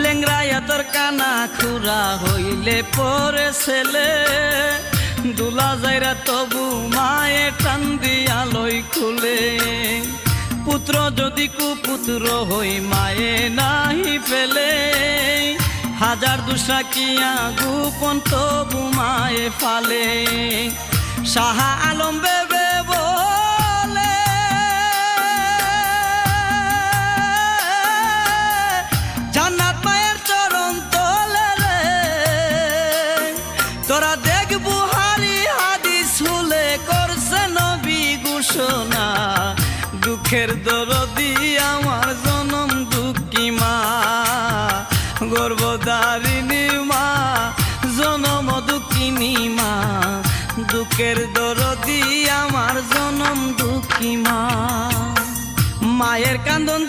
লেংরাইয়া তোর কানা খুরা হইলে পরে ছেলে দুলা যাইরা তবু মায়ে টান দিয়া লই খুলে পুত্র যদি কুপুত্র হই মায়ে নাহি ফেলে হাজার দুসা কিয়া গোপন তবু মায়ে ফালে শাহ আলম বেবে বলে জান্নাত মায়ের চরণ তলে রে তোরা দেখ বুহারি হাদিস হুলে করছে নবী ঘোষণা দুঃখের দরদি আমার জনম দুঃখী মা গর্ভধারিণী মা জনম দুঃখিনী মা দুঃখের দরদি আমার জনম দুঃখী মা মায়ের কান্দন